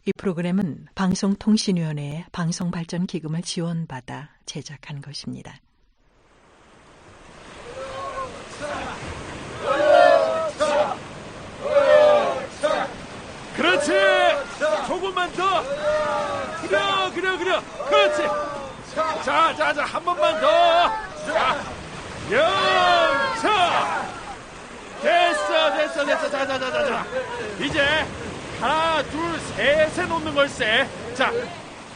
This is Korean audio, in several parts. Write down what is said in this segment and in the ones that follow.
이 프로그램은 방송통신위원회의 방송발전기금을 지원받아 제작한 것입니다. 그렇지! 조금만 더! 그래! 그렇지! 자, 한 번만 더! 자, 영차! 됐어. 자. 이제 하나, 둘, 셋에 놓는 걸세. 자,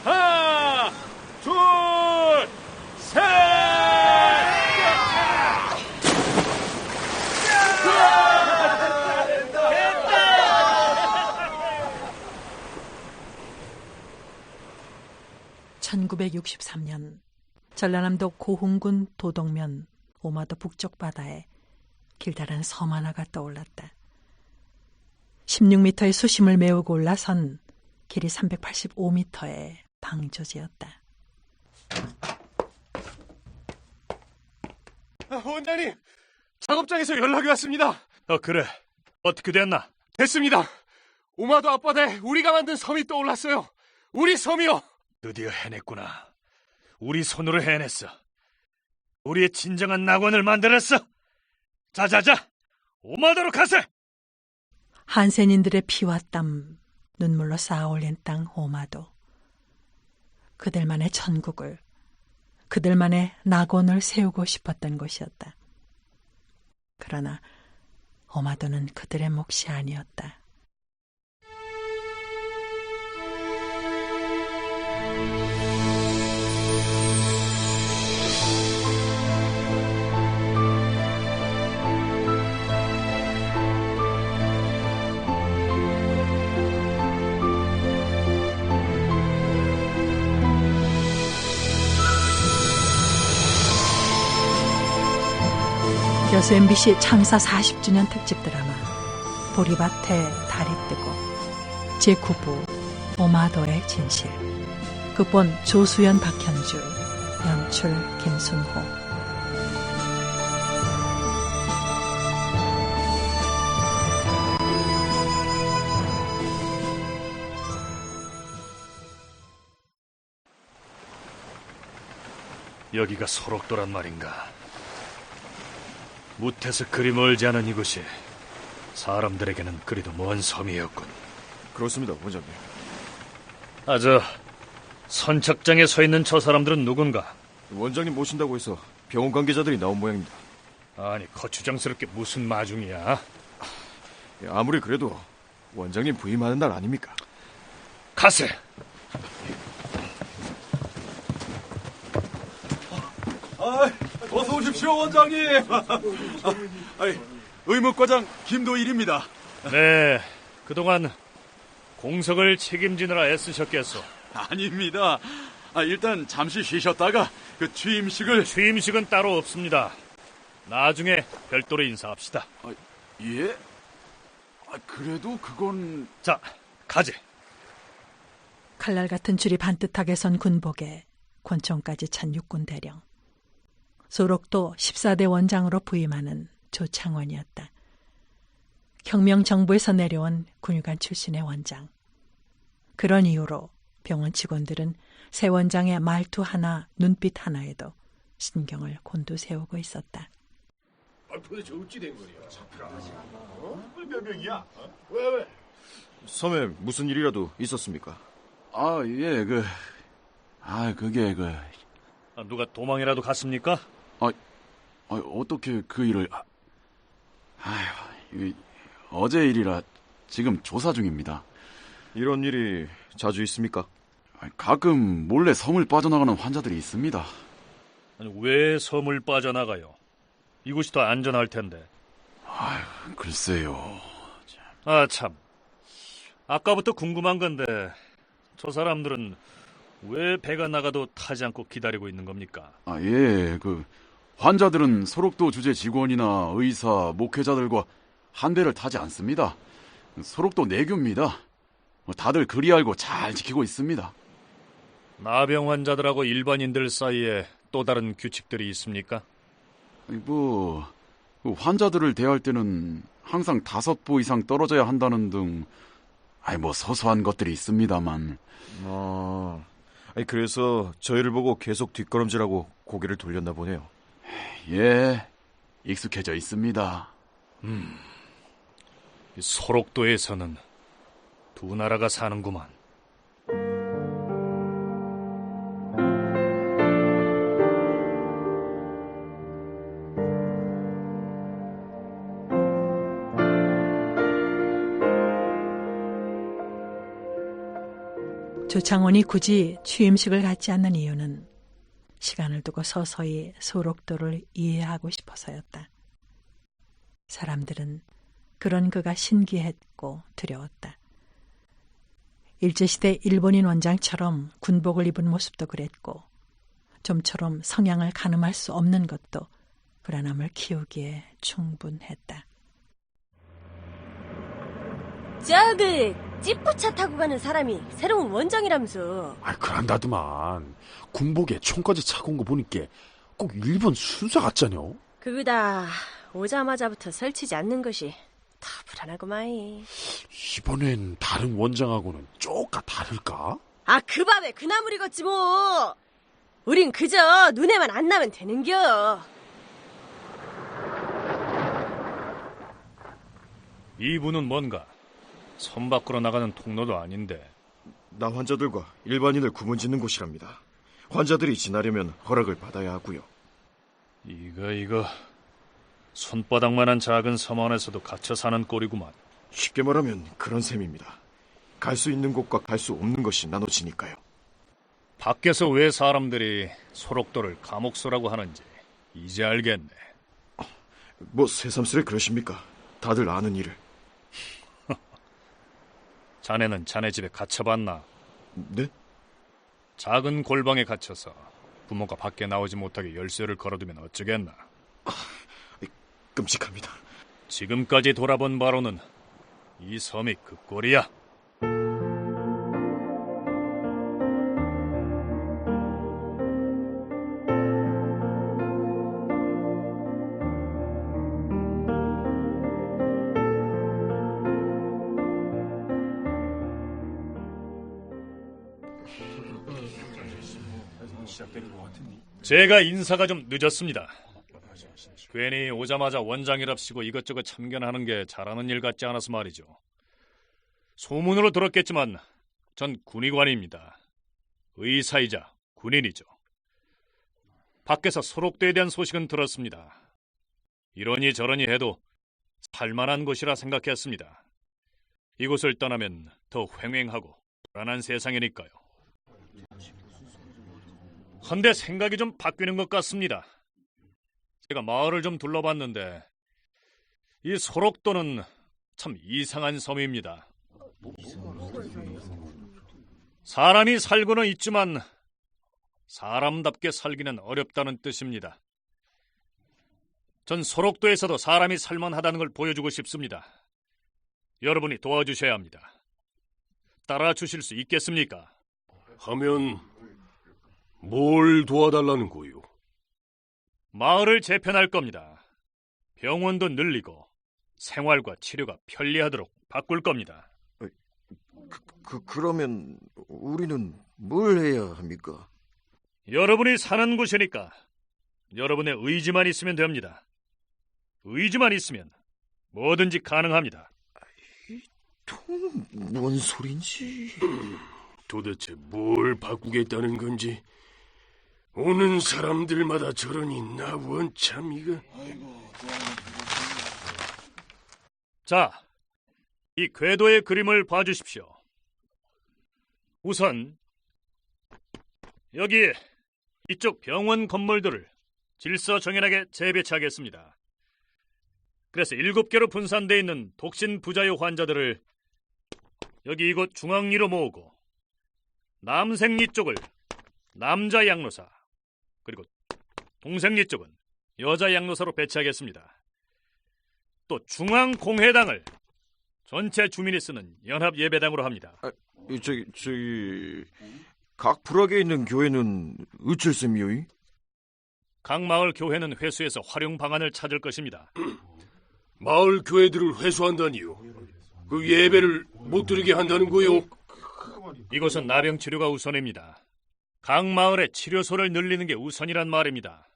하나, 둘, 셋! 1963년 전라남도 고흥군 도동면 오마도 북쪽 바다에 길다란 섬 하나가 떠올랐다. 16m의 수심을 메우고 올라선 길이 385m의 방조제였다. 원장님, 작업장에서 연락이 왔습니다. 그래. 어떻게 됐나? 됐습니다. 오마도 앞바다에 우리가 만든 섬이 떠올랐어요. 우리 섬이요. 드디어 해냈구나. 우리 손으로 해냈어. 우리의 진정한 낙원을 만들었어. 자자자, 오마도로 가세. 한센인들의 피와 땀, 눈물로 쌓아올린 땅 오마도. 그들만의 천국을, 그들만의 낙원을 세우고 싶었던 곳이었다. 그러나 오마도는 그들의 몫이 아니었다. 여수 MBC 창사 40주년 특집 드라마 보리밭에 달이 뜨고 제9부 오마도의 진실. 극본 조수연, 박현주, 연출 김순호. 여기가 소록도란 말인가? 무태서 그리 멀지 않은 이곳이 사람들에게는 그리도 먼 섬이었군. 그렇습니다, 원장님. 선착장에 서 있는 저 사람들은 누군가? 원장님 모신다고 해서 병원 관계자들이 나온 모양입니다. 아니, 거추장스럽게 무슨 마중이야? 아무리 그래도 원장님 부임하는 날 아닙니까? 가세! 어서 오십시오, 원장님. 의무과장 김도일입니다. 네, 그동안 공석을 책임지느라 애쓰셨겠소. 아닙니다. 일단 잠시 쉬셨다가 그 취임식을... 취임식은 따로 없습니다. 나중에 별도로 인사합시다. 예? 그래도 그건... 자, 가지. 칼날 같은 줄이 반듯하게 선 군복에 권총까지 찬 육군 대령. 소록도 14대 원장으로 부임하는 조창원이었다. 혁명정부에서 내려온 군의관 출신의 원장. 그런 이유로 병원 직원들은 새 원장의 말투 하나, 눈빛 하나에도 신경을 곤두세우고 있었다. 도대체 어찌 된 거야? 몇 명이야? 왜? 섬에 무슨 일이라도 있었습니까? 예, 그게 누가 도망이라도 갔습니까? 어떻게 그 일을... 어제 일이라 지금 조사 중입니다. 이런 일이 자주 있습니까? 가끔 몰래 섬을 빠져나가는 환자들이 있습니다. 아니, 왜 섬을 빠져나가요? 이곳이 더 안전할 텐데. 글쎄요. 참. 아까부터 궁금한 건데 저 사람들은 왜 배가 나가도 타지 않고 기다리고 있는 겁니까? 예, 환자들은 소록도 주재 직원이나 의사, 목회자들과 한 배를 타지 않습니다. 소록도 내교입니다. 다들 그리 알고 잘 지키고 있습니다. 나병 환자들하고 일반인들 사이에 또 다른 규칙들이 있습니까? 환자들을 대할 때는 항상 5보 이상 떨어져야 한다는 등 뭐 소소한 것들이 있습니다만. 그래서 저희를 보고 계속 뒷걸음질하고 고개를 돌렸나 보네요. 예, 익숙해져 있습니다. 이 소록도에서는 두 나라가 사는구만. 조창원이 굳이 취임식을 갖지 않는 이유는 시간을 두고 서서히 소록도를 이해하고 싶어서였다. 사람들은 그런 그가 신기했고 두려웠다. 일제시대 일본인 원장처럼 군복을 입은 모습도 그랬고 좀처럼 성향을 가늠할 수 없는 것도 불안함을 키우기에 충분했다. 찌푸차 타고 가는 사람이 새로운 원장이라면서. 그런다더만 군복에 총까지 차고 온 거 보니까 꼭 일본 순사 같잖여. 그거다 오자마자부터 설치지 않는 것이 더 불안하구만. 이번엔 다른 원장하고는 쪼까 다를까? 그 밤에 그 나물 익었지 뭐. 우린 그저 눈에만 안 나면 되는겨. 이분은 뭔가 선 밖으로 나가는 통로도 아닌데. 나 환자들과 일반인을 구분짓는 곳이랍니다. 환자들이 지나려면 허락을 받아야 하고요. 이거 손바닥만한 작은 섬 안에서도 갇혀 사는 꼴이구만. 쉽게 말하면 그런 셈입니다. 갈 수 있는 곳과 갈 수 없는 것이 나눠지니까요. 밖에서 왜 사람들이 소록도를 감옥소라고 하는지 이제 알겠네. 뭐 새삼스레 그러십니까? 다들 아는 일을. 자네는 자네 집에 갇혀봤나? 네? 작은 골방에 갇혀서 부모가 밖에 나오지 못하게 열쇠를 걸어두면 어쩌겠나? 끔찍합니다. 지금까지 돌아본 바로는 이 섬이 그 꼴이야. 제가 인사가 좀 늦었습니다. 괜히 오자마자 원장이랍시고 이것저것 참견하는 게 잘하는 일 같지 않아서 말이죠. 소문으로 들었겠지만 전 군의관입니다. 의사이자 군인이죠. 밖에서 소록도에 대한 소식은 들었습니다. 이러니 저러니 해도 살만한 곳이라 생각했습니다. 이곳을 떠나면 더 횡행하고 불안한 세상이니까요. 헌데 생각이 좀 바뀌는 것 같습니다. 제가 마을을 좀 둘러봤는데 이 소록도는 참 이상한 섬입니다. 사람이 살고는 있지만 사람답게 살기는 어렵다는 뜻입니다. 전 소록도에서도 사람이 살만하다는 걸 보여주고 싶습니다. 여러분이 도와주셔야 합니다. 따라주실 수 있겠습니까? 하면 뭘 도와달라는 거요? 마을을 재편할 겁니다. 병원도 늘리고 생활과 치료가 편리하도록 바꿀 겁니다. 그러면 우리는 뭘 해야 합니까? 여러분이 사는 곳이니까 여러분의 의지만 있으면 됩니다. 의지만 있으면 뭐든지 가능합니다. 뭔 소린지. 도대체 뭘 바꾸겠다는 건지 오는 사람들마다 저러니 나 원참 이거. 자, 이 궤도의 그림을 봐주십시오. 우선 여기 이쪽 병원 건물들을 질서정연하게 재배치하겠습니다. 그래서 7개로 분산되어 있는 독신 부자유 환자들을 여기 이곳 중앙리로 모으고 남생리 쪽을 남자 양로사, 그리고 동생리 쪽은 여자 양로사로 배치하겠습니다. 또 중앙공회당을 전체 주민이 쓰는 연합예배당으로 합니다. 각 부락에 있는 교회는 어쩔 셈이요? 각 마을 교회는 회수해서 활용 방안을 찾을 것입니다. 마을 교회들을 회수한다니요? 그 예배를 못 드리게 한다는 거요? 이곳은 나병 치료가 우선입니다. 각 마을에 치료소를 늘리는 게 우선이란 말입니다.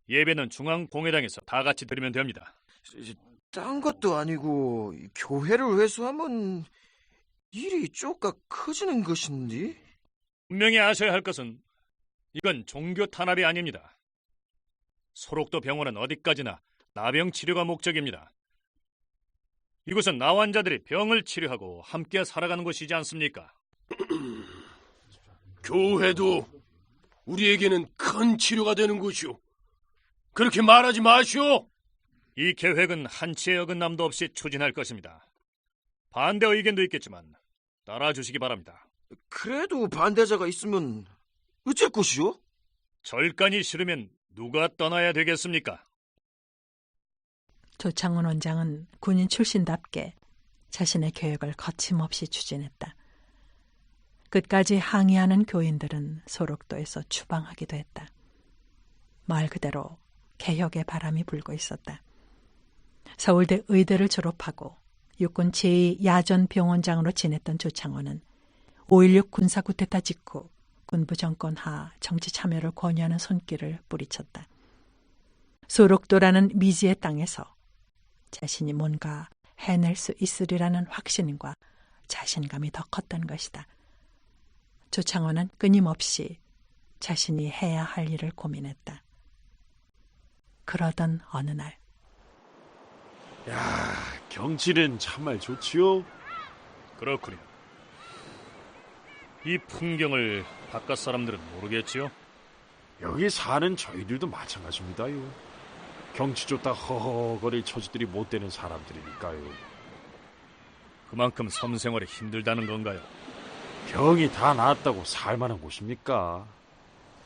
예배는 중앙공회당에서 다 같이 드리면 됩니다. 딴 것도 아니고 교회를 회수하면 일이 쪼까 커지는 것인데? 분명히 아셔야 할 것은 이건 종교 탄압이 아닙니다. 소록도 병원은 어디까지나 나병 치료가 목적입니다. 이곳은 나환자들이 병을 치료하고 함께 살아가는 곳이지 않습니까? 교회도 우리에게는 큰 치료가 되는 곳이오. 그렇게 말하지 마시오. 이 계획은 한치의 어긋남도 없이 추진할 것입니다. 반대 의견도 있겠지만 따라주시기 바랍니다. 그래도 반대자가 있으면 어쩔 것이오? 절간이 싫으면 누가 떠나야 되겠습니까? 조창훈 원장은 군인 출신답게 자신의 계획을 거침없이 추진했다. 끝까지 항의하는 교인들은 소록도에서 추방하기도 했다. 말 그대로 개혁의 바람이 불고 있었다. 서울대 의대를 졸업하고 육군 제2야전병원장으로 지냈던 조창원은 5.16 군사 쿠데타 직후 군부 정권 하 정치 참여를 권유하는 손길을 뿌리쳤다. 소록도라는 미지의 땅에서 자신이 뭔가 해낼 수 있으리라는 확신과 자신감이 더 컸던 것이다. 조창원은 끊임없이 자신이 해야 할 일을 고민했다. 그러던 어느 날, 야, 경치는 참말 좋지요? 그렇군요. 이 풍경을 바깥 사람들은 모르겠지요? 여기 사는 저희들도 마찬가지입니다요. 경치 좋다 허허거릴 처지들이 못 되는 사람들이니까요. 그만큼 섬생활이 힘들다는 건가요? 병이 다 나았다고 살만한 곳입니까?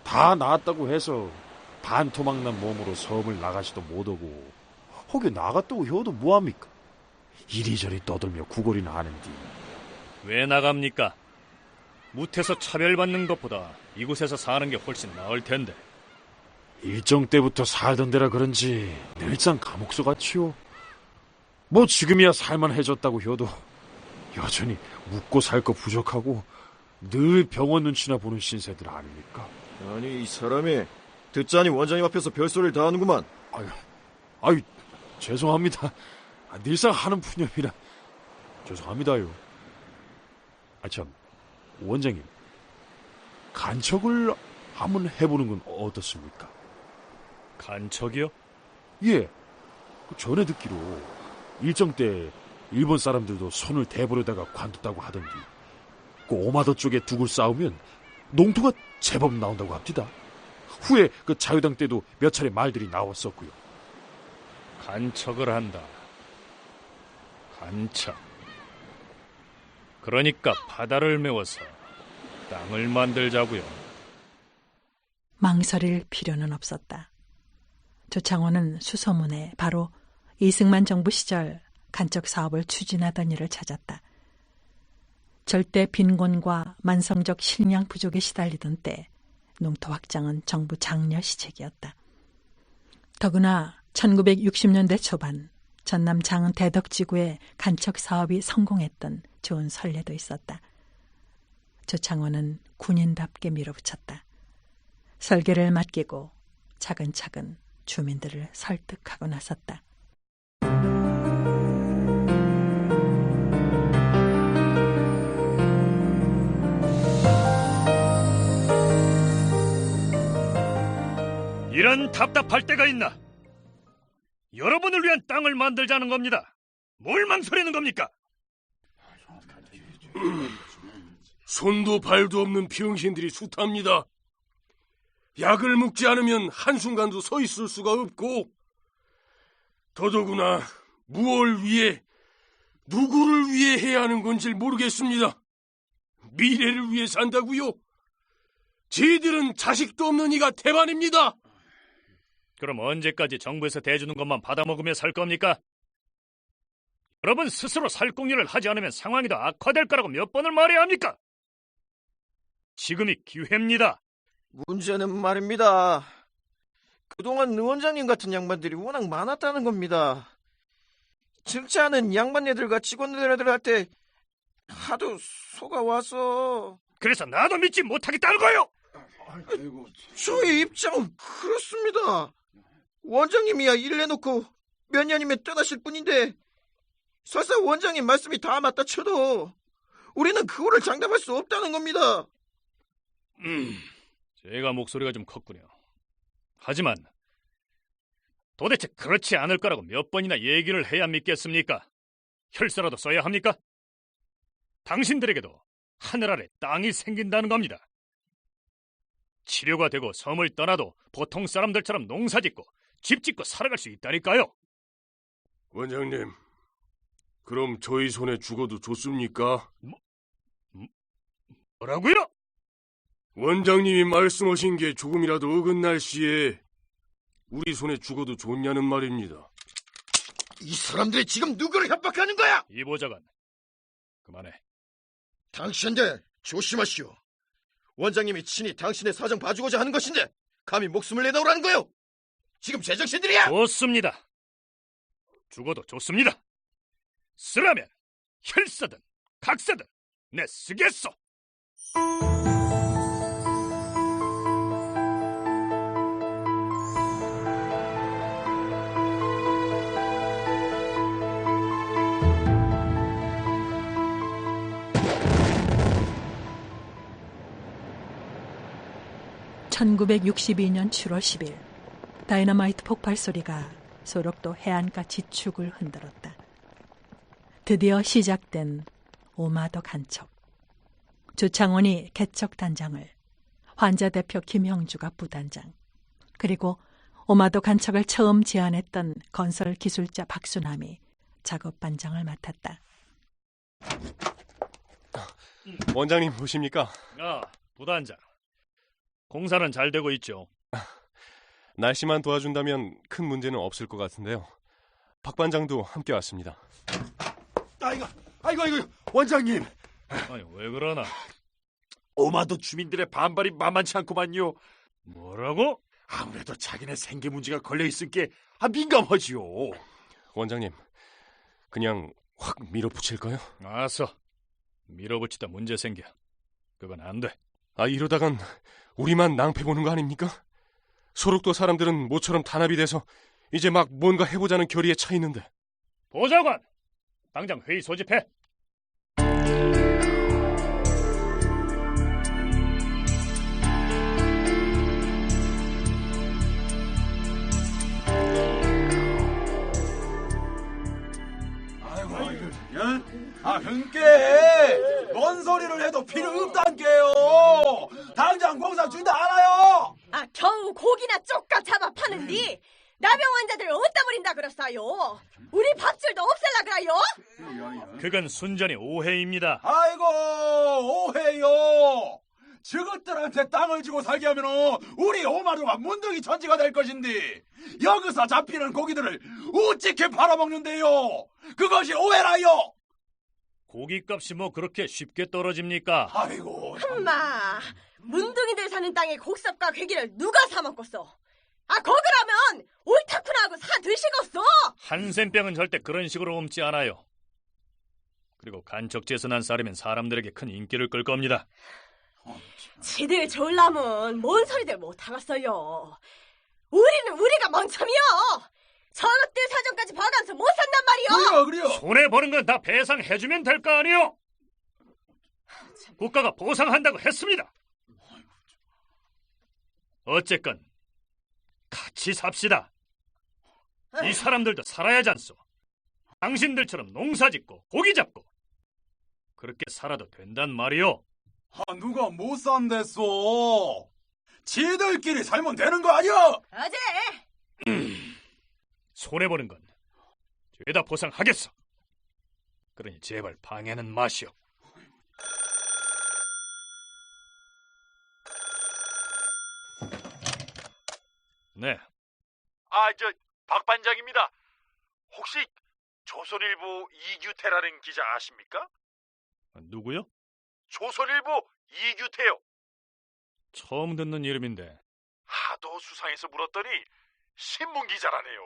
다 나았다고 해서 반토막난 몸으로 섬을 나가지도 못하고 혹여 나갔다고 해도 뭐합니까? 이리저리 떠들며 구걸이나 하는디. 왜 나갑니까? 무태서 차별받는 것보다 이곳에서 사는 게 훨씬 나을 텐데. 일정 때부터 살던 데라 그런지 늘상 감옥소 같지요. 뭐 지금이야 살만해졌다고 해도 여전히 묵고 살 거 부족하고 늘 병원 눈치나 보는 신세들 아닙니까? 아니, 이 사람이 듣자니 원장님 앞에서 별소리를 다 하는구만. 아유, 죄송합니다. 늘상 하는 푸념이라 죄송합니다요. 참, 원장님, 간척을 한번 해보는 건 어떻습니까? 간척이요? 예, 전에 듣기로 일정 때 일본 사람들도 손을 대보려다가 관뒀다고 하던데 그 오마도 쪽에 두고 싸우면 농토가 제법 나온다고 합니다. 후에 그 자유당 때도 몇 차례 말들이 나왔었고요. 간척을 한다. 간척. 그러니까 바다를 메워서 땅을 만들자고요. 망설일 필요는 없었다. 조창호는 수소문에 바로 이승만 정부 시절 간척 사업을 추진하던 일을 찾았다. 절대 빈곤과 만성적 식량 부족에 시달리던 때 농토 확장은 정부 장려 시책이었다. 더구나 1960년대 초반 전남 장흥 대덕지구의 간척 사업이 성공했던 좋은 선례도 있었다. 조창호는 군인답게 밀어붙였다. 설계를 맡기고 차근차근 주민들을 설득하고 나섰다. 이런 답답할 때가 있나? 여러분을 위한 땅을 만들자는 겁니다. 뭘 망설이는 겁니까? 손도 발도 없는 병신들이 숱합니다. 약을 먹지 않으면 한순간도 서 있을 수가 없고, 더더구나 무엇을 위해, 누구를 위해 해야 하는 건지 모르겠습니다. 미래를 위해 산다고요? 지들은 자식도 없는 이가 태반입니다. 그럼 언제까지 정부에서 대주는 것만 받아먹으며 살 겁니까? 여러분 스스로 살궁리를 하지 않으면 상황이 더 악화될 거라고 몇 번을 말해야 합니까? 지금이 기회입니다. 문제는 말입니다. 그동안 느 원장님 같은 양반들이 워낙 많았다는 겁니다. 증차하는 양반네들과 직원들한테 하도 속아와서. 그래서 나도 믿지 못하겠다는 거요. 저의 입장은 그렇습니다. 원장님이야 일 내놓고 몇 년이면 떠나실 뿐인데 설사 원장님 말씀이 다 맞다 쳐도 우리는 그거를 장담할 수 없다는 겁니다. 제가 목소리가 좀 컸군요. 하지만 도대체 그렇지 않을 거라고 몇 번이나 얘기를 해야 믿겠습니까? 혈서라도 써야 합니까? 당신들에게도 하늘 아래 땅이 생긴다는 겁니다. 치료가 되고 섬을 떠나도 보통 사람들처럼 농사짓고 집 짓고 살아갈 수 있다니까요. 원장님, 그럼 저희 손에 죽어도 좋습니까? 뭐라고요? 원장님이 말씀하신 게 조금이라도 어긋날 시에 우리 손에 죽어도 좋냐는 말입니다. 이 사람들이 지금 누구를 협박하는 거야? 이 보좌관, 그만해. 당신들 조심하시오. 원장님이 친히 당신의 사정 봐주고자 하는 것인데 감히 목숨을 내놓으라는 거요. 지금 제정신들이야. 좋습니다. 죽어도 좋습니다. 쓰라면 혈사든 각사든 내 쓰겠소. (1962년 7월 10일) 다이너마이트 폭발 소리가 소록도 해안가 지축을 흔들었다. 드디어 시작된 오마도 간척. 조창원이 개척 단장을, 환자 대표 김형주가 부단장, 그리고 오마도 간척을 처음 제안했던 건설 기술자 박수남이 작업 반장을 맡았다. 원장님 보십니까? 부단장. 공사는 잘 되고 있죠. 날씨만 도와준다면 큰 문제는 없을 것 같은데요. 박 반장도 함께 왔습니다. 아이고, 원장님. 아니, 왜 그러나? 오마도 주민들의 반발이 만만치 않구만요. 뭐라고? 아무래도 자기네 생계 문제가 걸려있을 게 민감하지요. 원장님, 그냥 확 밀어붙일까요? 알았어. 밀어붙이다 문제 생겨. 그건 안 돼. 이러다간 우리만 낭패 보는 거 아닙니까? 소록도 사람들은 모처럼 단합이 돼서 이제 막 뭔가 해보자는 결의에 차 있는데. 보좌관! 당장 회의 소집해. 그니까 뭔 소리를 해도 필요 없단게요. 당장 공사 준다 알아요. 겨우 고기나 쪽가 잡아 파는디 나병 환자들을 어디다 버린다 그랬어요. 우리 밥줄도 없앨라 그래요. 그건 순전히 오해입니다. 아이고 오해요. 저것들한테 땅을 주고 살게 하면은 우리 오마루가 문둥이 천지가 될 것인데 여기서 잡히는 고기들을 어찌게 팔아먹는데요. 그것이 오해라요. 고깃값이 뭐 그렇게 쉽게 떨어집니까? 아이고 엄마, 문둥이들 사는 땅에 곡섭과 괴기를 누가 사먹겠어? 거기라면 옳다쿠나 하고 사 드시겠어. 한센병은 절대 그런 식으로 옮지 않아요. 그리고 간척지에서 난 쌀이면 사람들에게 큰 인기를 끌 겁니다. 지들 좋으려면 뭔 소리들 못하겠어요. 우리는 우리가 먼저이요. 저것들 사정까지 봐가면서 못 산단 말이요. 그래요. 손해보는 건 다 배상해주면 될 거 아니요? 국가가 보상한다고 했습니다. 어쨌건 같이 삽시다. 이 사람들도 살아야지 않소. 당신들처럼 농사짓고 고기 잡고 그렇게 살아도 된단 말이요. 누가 못 산댔어. 지들끼리 살면 되는 거 아니야? 어제 손해보는 건 죄다 보상하겠어. 그러니 제발 방해는 마시오. 네. 박 반장입니다. 혹시 조선일보 이규태라는 기자 아십니까? 누구요? 조선일보 이규태요. 처음 듣는 이름인데. 하도 수상해서 물었더니 신문 기자라네요.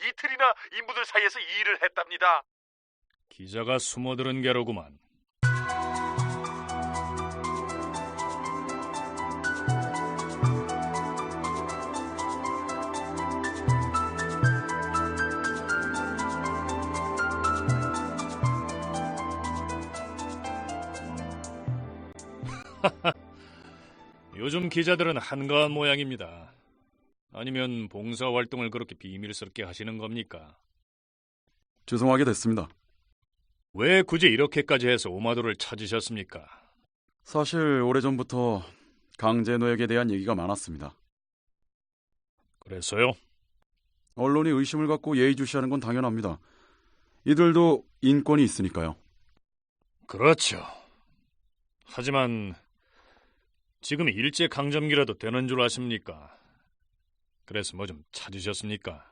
이틀이나 인부들 사이에서 일을 했답니다. 기자가 숨어들은 게로구만. 요즘 기자들은 한가한 모양입니다. 아니면 봉사활동을 그렇게 비밀스럽게 하시는 겁니까? 죄송하게 됐습니다. 왜 굳이 이렇게까지 해서 오마도를 찾으셨습니까? 사실 오래전부터 강제노역에 대한 얘기가 많았습니다. 그래서요? 언론이 의심을 갖고 예의주시하는 건 당연합니다. 이들도 인권이 있으니까요. 그렇죠. 하지만 지금 일제강점기라도 되는 줄 아십니까? 그래서 뭐 좀 찾으셨습니까?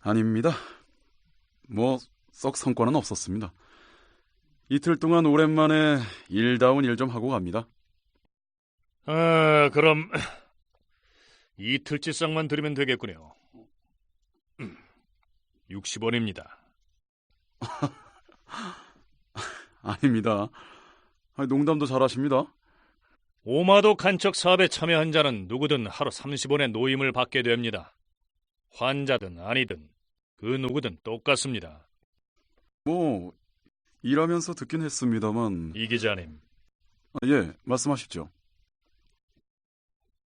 아닙니다. 뭐 썩 성과는 없었습니다. 이틀 동안 오랜만에 일다운 일 좀 하고 갑니다. 그럼 이틀치상만 드리면 되겠군요. 60원입니다. 아닙니다. 농담도 잘하십니다. 오마도 간척 사업에 참여한 자는 누구든 하루 30원의 노임을 받게 됩니다. 환자든 아니든 그 누구든 똑같습니다. 뭐 일하면서 듣긴 했습니다만. 이 기자님. 예, 말씀하십시오.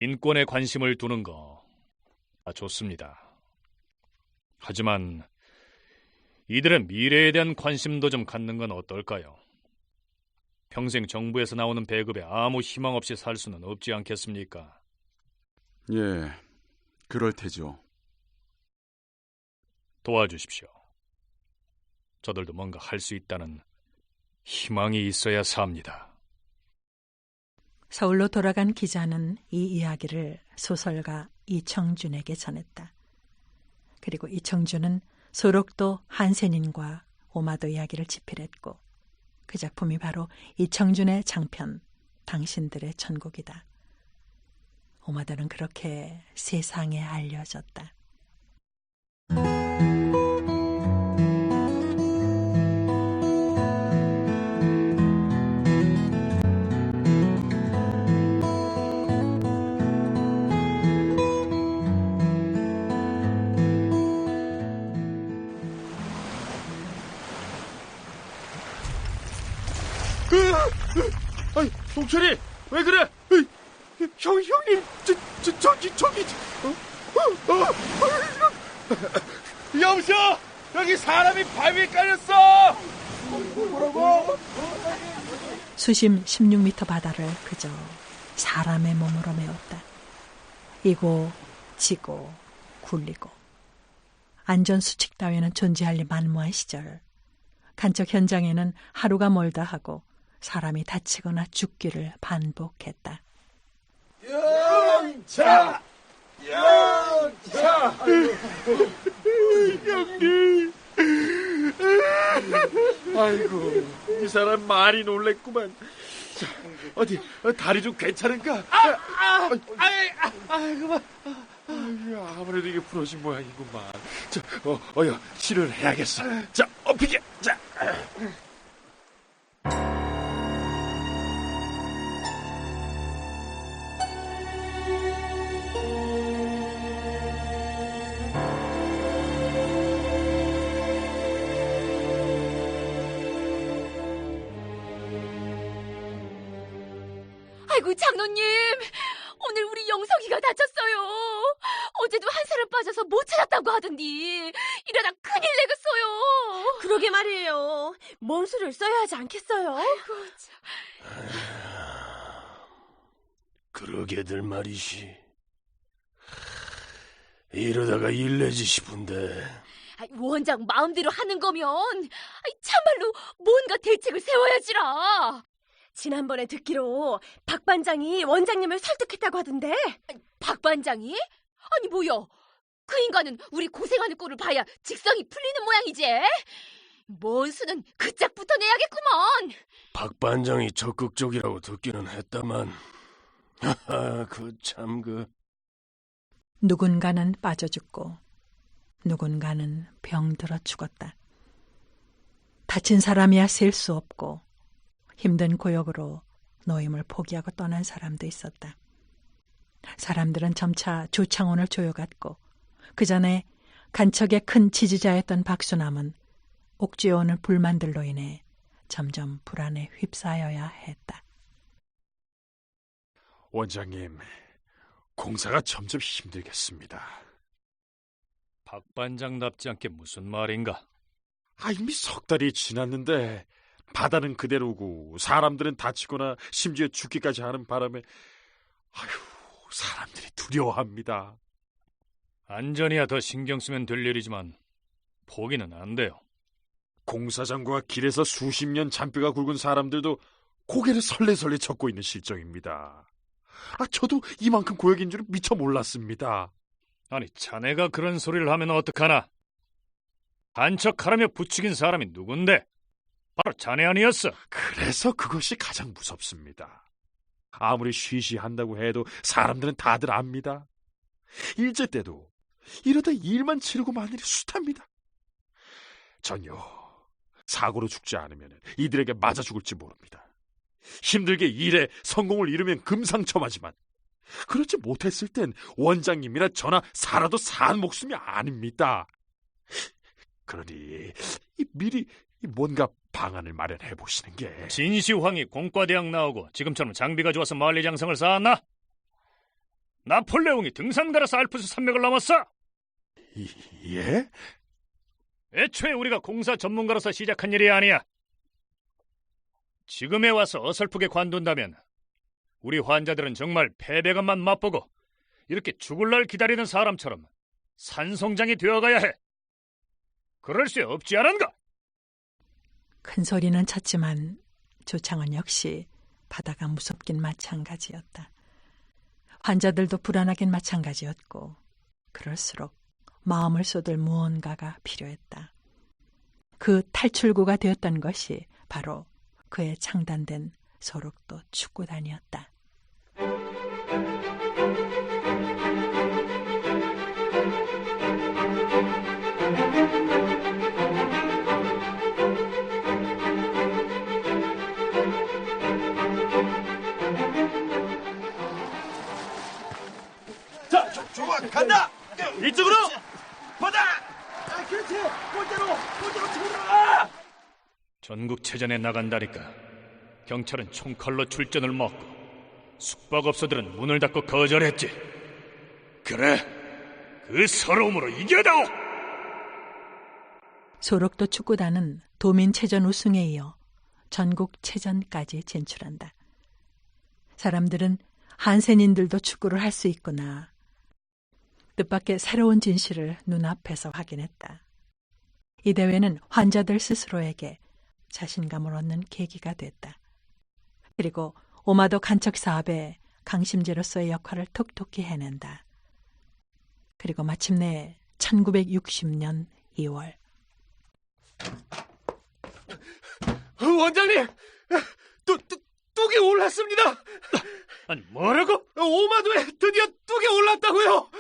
인권에 관심을 두는 거 좋습니다. 하지만 이들의 미래에 대한 관심도 좀 갖는 건 어떨까요? 평생 정부에서 나오는 배급에 아무 희망 없이 살 수는 없지 않겠습니까? 예, 그럴 테죠. 도와주십시오. 저들도 뭔가 할 수 있다는 희망이 있어야 삽니다. 서울로 돌아간 기자는 이 이야기를 소설가 이청준에게 전했다. 그리고 이청준은 소록도 한센인과 오마도 이야기를 집필했고 그 작품이 바로 이청준의 장편 당신들의 천국이다. 오마도는 그렇게 세상에 알려졌다. 아이, 동철이 왜 그래? 형님, 저기. 여보세요? 여기 사람이 발 위에 깔렸어. 뭐라고? 수심 16m 바다를 그저 사람의 몸으로 메웠다. 이고 지고 굴리고 안전수칙 따위는 존재할 리 만무한 시절 간척 현장에는 하루가 멀다 하고 사람이 다치거나 죽기를 반복했다. 영차! 형님! 아이고, 이 사람 많이 놀랬구만. 자, 어디 다리 좀 괜찮은가? 그만. 아무래도 이게 부러진 모양이구만. 자, 어여 치료를 해야겠어. 자, 엎이게. 자. 아이고, 장로님, 오늘 우리 영석이가 다쳤어요. 어제도 한 사람 빠져서 못 찾았다고 하던디 이러다 큰일 내겠어요. 그러게 말이에요. 뭔 수를 써야 하지 않겠어요? 아이고, 참. 그러게들 말이시. 이러다가 일내지 싶은데. 원장 마음대로 하는 거면 참말로 뭔가 대책을 세워야지라. 지난번에 듣기로 박 반장이 원장님을 설득했다고 하던데. 박 반장이? 아니 뭐야, 그 인간은 우리 고생하는 꼴을 봐야 직성이 풀리는 모양이지. 뭔 수는 그 짝부터 내야겠구먼. 박 반장이 적극적이라고 듣기는 했다만 그 참 누군가는 빠져 죽고 누군가는 병들어 죽었다. 다친 사람이야 셀 수 없고 힘든 고역으로 노임을 포기하고 떠난 사람도 있었다. 사람들은 점차 조창훈을 조여갔고 그 전에 간척의 큰 지지자였던 박수남은 옥죄어오는 불만들로 인해 점점 불안에 휩싸여야 했다. 원장님, 공사가 점점 힘들겠습니다. 박 반장답지 않게 무슨 말인가? 이미 석 달이 지났는데 바다는 그대로고 사람들은 다치거나 심지어 죽기까지 하는 바람에 사람들이 두려워합니다. 안전이야 더 신경 쓰면 될 일이지만 포기는 안 돼요. 공사장과 길에서 수십 년 잔뼈가 굵은 사람들도 고개를 설레설레 젓고 있는 실정입니다. 저도 이만큼 고역인 줄은 미처 몰랐습니다. 아니, 자네가 그런 소리를 하면 어떡하나? 간척하라며 부추긴 사람이 누군데? 바로 자네 아니었어. 그래서 그것이 가장 무섭습니다. 아무리 쉬쉬한다고 해도 사람들은 다들 압니다. 일제 때도 이러다 일만 치르고 마늘이 숱합니다. 전요, 사고로 죽지 않으면 이들에게 맞아 죽을지 모릅니다. 힘들게 일해 성공을 이루면 금상첨화지만 그렇지 못했을 땐 원장님이나 저나 살아도 산 목숨이 아닙니다. 그러니 미리 뭔가 방안을 마련해 보시는 게. 진시황이 공과대학 나오고 지금처럼 장비가 좋아서 만리장성을 쌓았나? 나폴레옹이 등산가라서 알프스 산맥을 넘었어. 예? 애초에 우리가 공사 전문가로서 시작한 일이 아니야. 지금에 와서 어설프게 관둔다면 우리 환자들은 정말 패배감만 맛보고 이렇게 죽을 날 기다리는 사람처럼 산송장이 되어가야 해. 그럴 수 없지 않은가? 큰 소리는 쳤지만 조창은 역시 바다가 무섭긴 마찬가지였다. 환자들도 불안하긴 마찬가지였고 그럴수록 마음을 쏟을 무언가가 필요했다. 그 탈출구가 되었던 것이 바로 그의 창단된 소록도 축구단이었다. 자, 좋아, 간다! 이쪽으로! 받아! 그렇지! 골대로 치고 들어가! 전국체전에 나간다니까 경찰은 총칼로 출전을 막고 숙박업소들은 문을 닫고 거절했지. 그래, 그 서러움으로 이겨다오! 소록도 축구단은 도민체전 우승에 이어 전국체전까지 진출한다. 사람들은 한센인들도 축구를 할 수 있구나. 뜻밖의 새로운 진실을 눈앞에서 확인했다. 이 대회는 환자들 스스로에게 자신감을 얻는 계기가 됐다. 그리고 오마도 간척 사업에 강심제로서의 역할을 톡톡히 해낸다. 그리고 마침내 1960년 2월 원장님! 뚝이 올랐습니다! 아니, 뭐라고? 오마도에 드디어 뚝이 올랐다고요!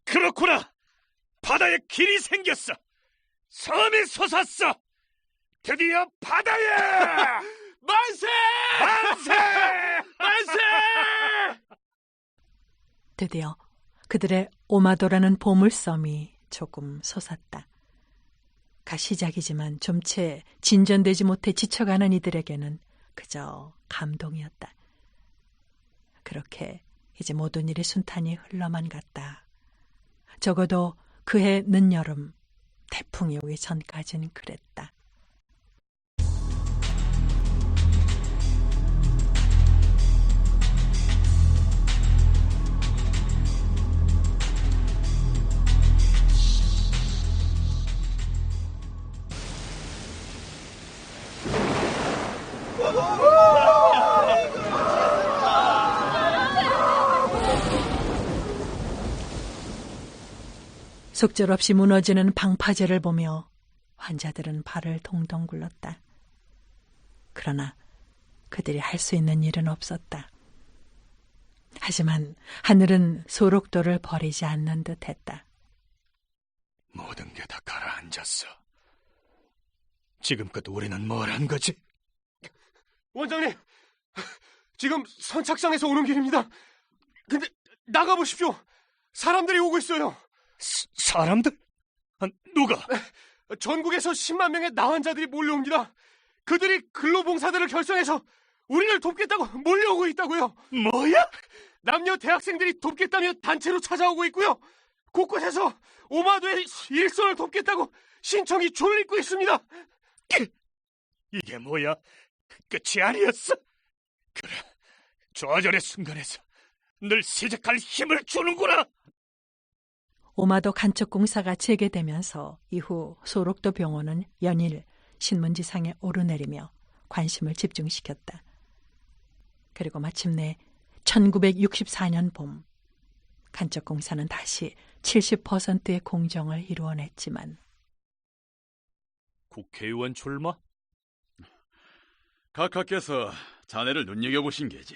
그렇구나! 바다에 길이 생겼어! 섬이 솟았어! 드디어 바다에! 만세! 만세! 만세! 드디어 그들의 오마도라는 보물섬이 조금 솟았다. 가 시작이지만 좀 채 진전되지 못해 지쳐가는 이들에게는 그저 감동이었다. 그렇게 이제 모든 일이 순탄히 흘러만 갔다. 적어도 그해 늦여름 태풍이 오기 전까진 그랬다. 속절없이 무너지는 방파제를 보며 환자들은 발을 동동 굴렀다. 그러나 그들이 할 수 있는 일은 없었다. 하지만 하늘은 소록도를 버리지 않는 듯했다. 모든 게 다 가라앉았어. 지금껏 우리는 뭘 한 거지? 원장님, 지금 선착장에서 오는 길입니다. 근데 나가보십시오. 사람들이 오고 있어요. 사람들? 누가? 전국에서 10만 명의 나환자들이 몰려옵니다. 그들이 근로봉사들을 결성해서 우리를 돕겠다고 몰려오고 있다고요. 뭐야? 남녀 대학생들이 돕겠다며 단체로 찾아오고 있고요. 곳곳에서 오마도의 일선을 돕겠다고 신청이 줄을 잇고 있습니다. 이게 뭐야? 끝이 아니었어? 그래, 좌절의 순간에서 늘 시작할 힘을 주는구나. 오마도 간척공사가 재개되면서 이후 소록도 병원은 연일 신문지상에 오르내리며 관심을 집중시켰다. 그리고 마침내 1964년 봄, 간척공사는 다시 70%의 공정을 이루어냈지만 국회의원 출마? 각하께서 자네를 눈여겨보신 게지.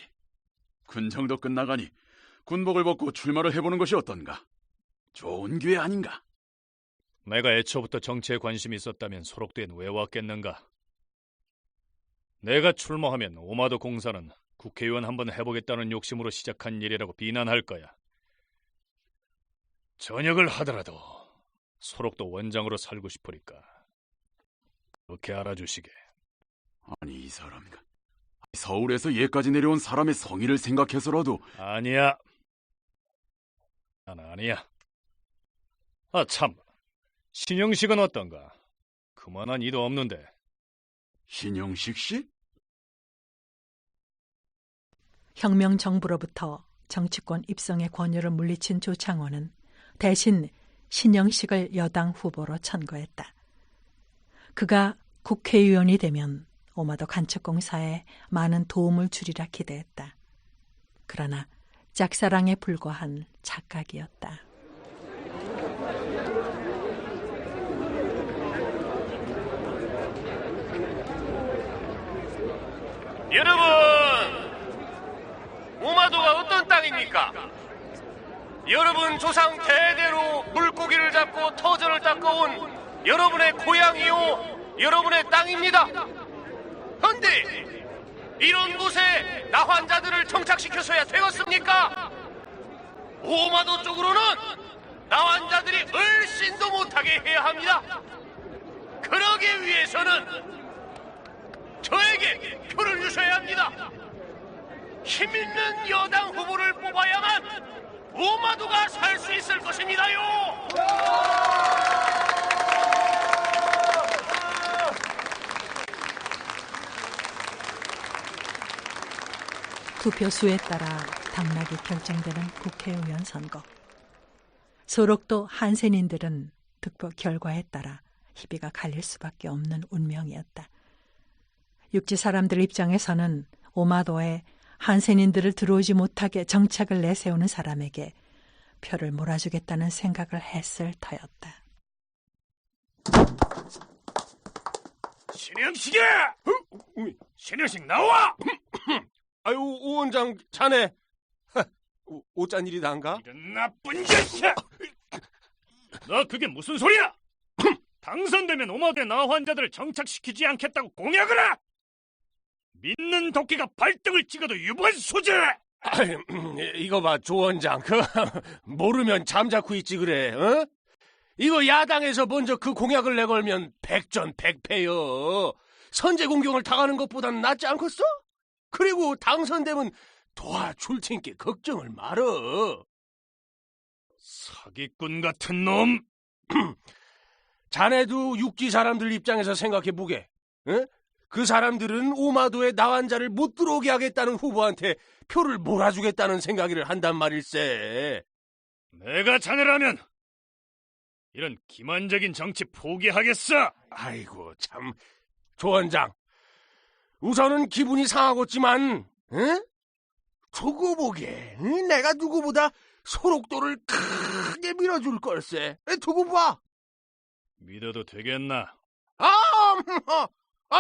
군정도 끝나가니 군복을 벗고 출마를 해보는 것이 어떤가? 좋은 기회 아닌가? 내가 애초부터 정치에 관심이 있었다면 소록도엔 왜 왔겠는가? 내가 출마하면 오마도 공사는 국회의원 한번 해보겠다는 욕심으로 시작한 일이라고 비난할 거야. 전역을 하더라도 소록도 원장으로 살고 싶으니까 그렇게 알아주시게. 아니, 이 사람가 서울에서 예까지 내려온 사람의 성의를 생각해서라도. 아니야. 난 아니야. 아, 참. 신영식은 어떤가? 그만한 이도 없는데. 신영식 씨? 혁명 정부로부터 정치권 입성의 권유를 물리친 조창호는 대신 신영식을 여당 후보로 천거했다. 그가 국회의원이 되면 오마도 간척공사에 많은 도움을 주리라 기대했다. 그러나 짝사랑에 불과한 착각이었다. 여러분, 오마도가 어떤 땅입니까? 여러분 조상 대대로 물고기를 잡고 터전을 닦아온 여러분의 고향이요, 여러분의 땅입니다. 그런데 이런 곳에 나환자들을 정착시켜서야 되었습니까? 오마도 쪽으로는 나환자들이 얼씬도 못하게 해야 합니다. 그러기 위해서는 저에게 표를 주셔야 합니다. 힘있는 여당 후보를 뽑아야만 오마도가 살 수 있을 것입니다요. 투표수에 따라 당락이 결정되는 국회의원 선거. 소록도 한센인들은 득표 결과에 따라 희비가 갈릴 수밖에 없는 운명이었다. 육지 사람들 입장에서는 오마도에 한센인들을 들어오지 못하게 정책을 내세우는 사람에게 표를 몰아주겠다는 생각을 했을 터였다. 신영식이야! 신영식 나와! 아유, 오 원장 자네 오짠 일이 난가? 이런 나쁜 자식아! 너 그게 무슨 소리야? 당선되면 오마도의 나환자들을 정착시키지 않겠다고 공약을 해! 믿는 도끼가 발등을 찍어도 유번수지! 이거 봐, 조 원장. 모르면 잠자코 있지 그래, 어? 이거 야당에서 먼저 그 공약을 내걸면 백전백패여. 선제 공경을 당하는 것보단 낫지 않겠어? 그리고 당선되면 도와줄 테니까 걱정을 말어. 사기꾼 같은 놈! 자네도 육지 사람들 입장에서 생각해보게. 어? 그 사람들은 오마도의 나환자를 못 들어오게 하겠다는 후보한테 표를 몰아주겠다는 생각을 한단 말일세. 내가 자네라면 이런 기만적인 정치 포기하겠어. 아이고 참, 조 원장. 우선은 기분이 상하겠지만, 응? 두고 보게. 응? 내가 누구보다 소록도를 크게 밀어줄 걸세. 두고 봐. 믿어도 되겠나?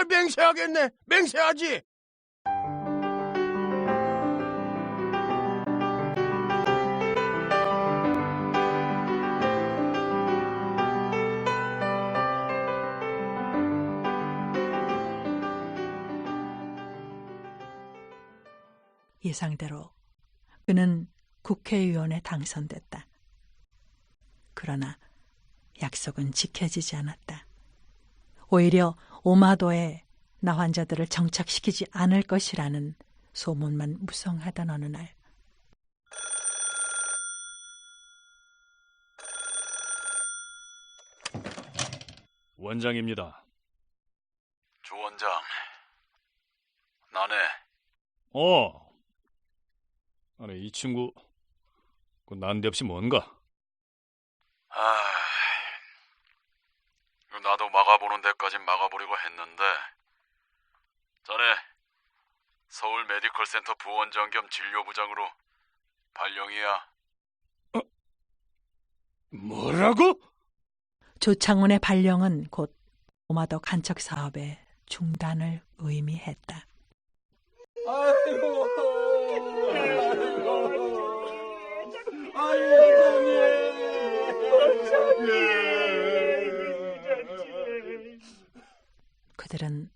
맹세하겠네. 맹세하지. 예상대로 그는 국회의원에 당선됐다. 그러나 약속은 지켜지지 않았다. 오히려 오마도에 나 환자들을 정착시키지 않을 것이라는 소문만 무성하던 어느 날, 원장입니다. 조 원장, 나네. 아니, 이 친구 그 난데없이 뭔가? 나도 막아보는 데까진 막아보려고 했는데, 자네 서울 메디컬 센터 부원장 겸 진료부장으로 발령이야. 뭐라고? 조창훈의 발령은 곧 오마도 간척 사업의 중단을 의미했다. 그들은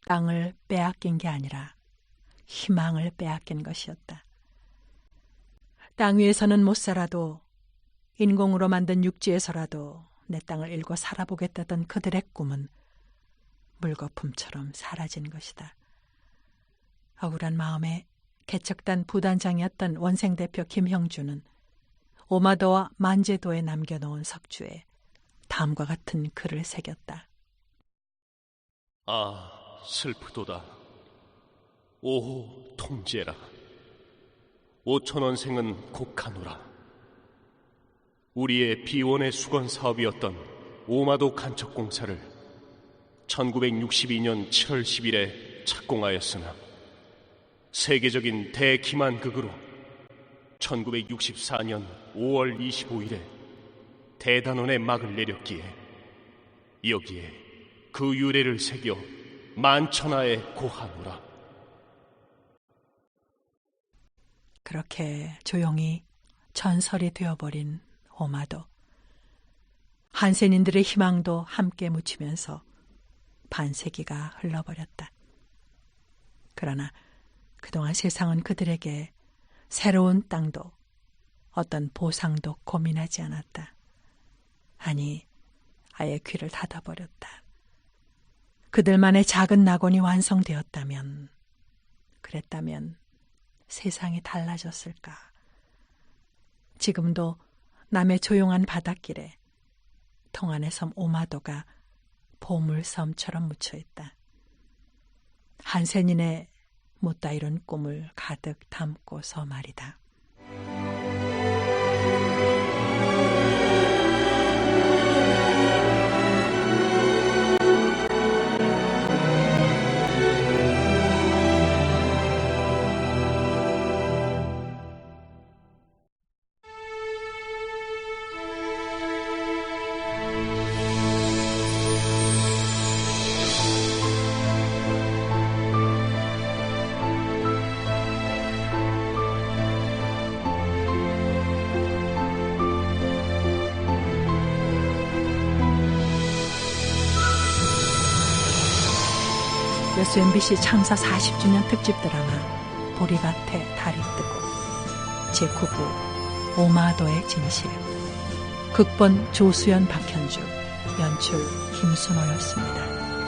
땅을 빼앗긴 게 아니라 희망을 빼앗긴 것이었다. 땅 위에서는 못 살아도 인공으로 만든 육지에서라도 내 땅을 일궈 살아보겠다던 그들의 꿈은 물거품처럼 사라진 것이다. 억울한 마음에 개척단 부단장이었던 원생대표 김형주는 오마도와 만제도에 남겨놓은 석주에 다음과 같은 글을 새겼다. 슬프도다. 오 통제라. 5,000원생은 곡하노라. 우리의 비원의 수건 사업이었던 오마도 간척공사를 1962년 7월 10일에 착공하였으나 세계적인 대기만극으로 1964년 5월 25일에 대단원의 막을 내렸기에 여기에 그 유래를 새겨 만천하에 고하노라. 그렇게 조용히 전설이 되어버린 오마도. 한센인들의 희망도 함께 묻히면서 반세기가 흘러버렸다. 그러나 그동안 세상은 그들에게 새로운 땅도 어떤 보상도 고민하지 않았다. 아니, 아예 귀를 닫아버렸다. 그들만의 작은 낙원이 완성되었다면, 그랬다면 세상이 달라졌을까? 지금도 남의 조용한 바닷길에 통안의 섬 오마도가 보물섬처럼 묻혀있다. 한센인의 못다 이룬 꿈을 가득 담고서 말이다. SBS MBC 창사 40주년 특집 드라마 보리밭에 달이 뜨고 제9부 오마도의 진실, 극본 조수연 박현주, 연출 김순호였습니다.